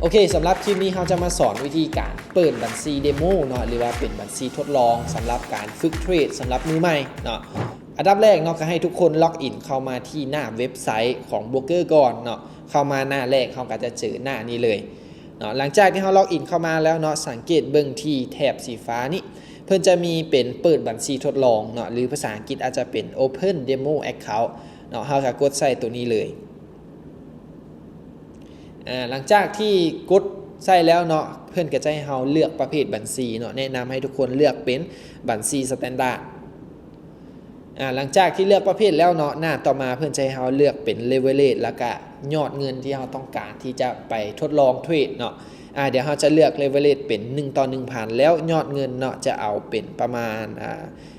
โอเคสำหรับคลิปนี้เราจะมาสอนวิธีการเปิดบัญชีเดโมเนาะหรือว่าเป็นบัญชีทดลองสำหรับการฝึกเทรดสำหรับมือใหม่เนาะอันดับแรกเนาะก็ให้ทุกคนล็อกอินเข้ามาที่หน้าเว็บไซต์ของโบรกเกอร์ก่อนเนาะเข้ามาหน้าแรกเขาก็จะเจอหน้านี้เลยเนาะหลังจากที่เราล็อกอินเข้ามาแล้วเนาะสังเกตเบิ่งที่แถบสีฟ้านี้เพื่อนจะมีเป็นเปิดบัญชีทดลองเนาะหรือภาษาอังกฤษอาจจะเป็น Open Demo Account เนาะเราจะกดใส่ตัวนี้เลยหลังจากที่กดใส่แล้วเนาะเพื่อนก็จะให้เราเลือกประเภทบัญชีเนาะแนะนำให้ทุกคนเลือกเป็นบัญชีสแตนดาร์ดหลังจากที่เลือกประเภทแล้วเนาะหน้าต่อมาเพื่อนจะให้เราเลือกเป็นเลเวลเลทแล้วก็ยอดเงินที่เราต้องการที่จะไปทดลองเทรดเนาะเดี๋ยวเราจะเลือกเลเวลเลทเป็น1 ต่อ 1,000แล้วยอดเงินเนาะจะเอาเป็นประมาณ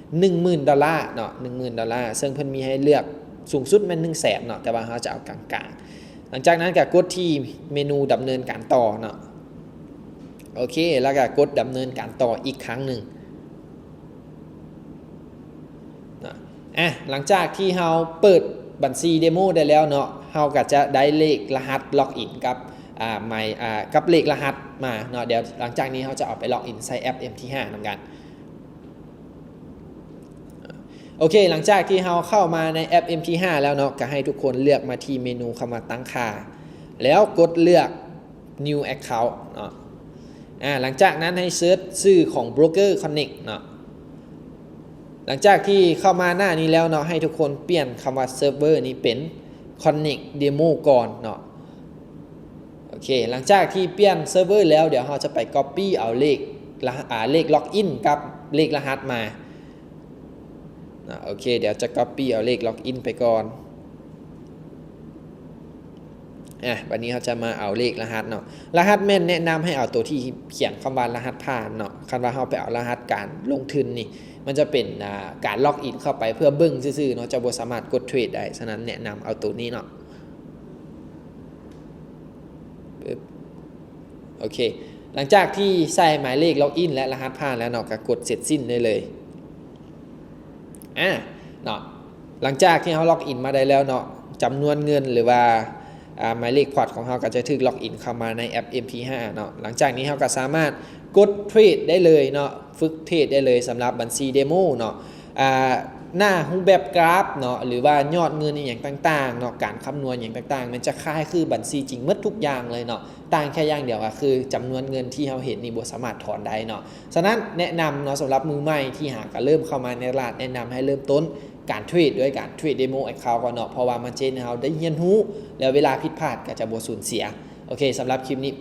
10,000 ดอลลาร์เนาะ10,000 ดอลลาร์ซึ่งเพื่อนมีให้เลือกสูงสุดมัน100,000เนาะแต่ว่าเราจะเอากลางๆหลังจากนั้นก็กดที่เมนูดำเนินการต่อเนาะโอเคแล้วก็กดดำเนินการต่ออีกครั้งหนึ่งหลังจากที่เราเปิดบัญชีเดโมได้แล้วเนาะเราก็จะได้เลขรหัสล็อกอินกับกับเลขรหัสมาเนาะเดี๋ยวหลังจากนี้เราจะเอาไปล็อกอินใส่แอป MT5 นำกันโอเคหลังจากที่เราเข้ามาในแอป MT5 แล้วเนาะก็ให้ทุกคนเลือกมาที่เมนูคำว่าตั้งค่าแล้วกดเลือก New Account เนาะหลังจากนั้นให้เซิร์ชชื่อของ Broker Connect เนาะหลังจากที่เข้ามาหน้านี้แล้วเนาะให้ทุกคนเปลี่ยนคำว่าเซิร์ฟเวอร์นี้เป็น Connect Demo ก่อนเนาะโอเคหลังจากที่เปลี่ยนเซิร์ฟเวอร์แล้วเดี๋ยวเราจะไป Copy เอาเลขล็อกอินกับเลขรหัสมาโอเคเดี๋ยวจะ Copy เอาเลขล็อกอินไปก่อนวันนี้เขาจะมาเอาเลขรหัสเนาะรหัสแม่นแนะนำให้เอาตัวที่เขียนคำว่ารหัสผ่านเนาะคำว่าเขาไปเอารหัสการลงทุนนี่มันจะเป็นการล็อกอินเข้าไปเพื่อเบิ้งซื่อๆเนาะจะบ่สามารถกดเทรดได้ฉะนั้นแนะนำเอาตัวนี้เนาะโอเคหลังจากที่ใส่หมายเลขล็อกอินและรหัสผ่านแล้วเนาะก็กดเสร็จสิ้นได้เลยเนาะหลังจากที่เขาล็อกอินมาได้แล้วเนาะจำนวนเงินหรือว่าหมายเลขพอร์ตของเขาก็จะถูกล็อกอินเข้ามาในแอป MT5 เนาะหลังจากนี้เขาก็สามารถกดเทรดได้เลยเนาะฝึกเทรดได้เลยสำหรับบัญชีเดโมเนาะหน้ารูปแบบกราฟเนาะหรือว่ายอดเงินอย่างต่างๆเนาะการคำนวณอย่างต่างๆมันจะคล้ายคือบัญชีจริงหมดทุกอย่างเลยเนาะต่างแค่อย่างเดียวก็คือจำนวนเงินที่เราเห็นนี่บ่สามารถถอนได้เนาะฉะนั้นแนะนำเนาะสำหรับมือใหม่ที่หากเริ่มเข้ามาในตลาดแนะนำให้เริ่มต้นการเทรดด้วยการเทรดเดโมแอคเคาท์ก่อนเนาะเพราะว่ามันจะให้เราได้เรียนรู้แล้วเวลาผิดพลาดก็จะบ่สูญเสียโอเคสำหรับคลิปนี้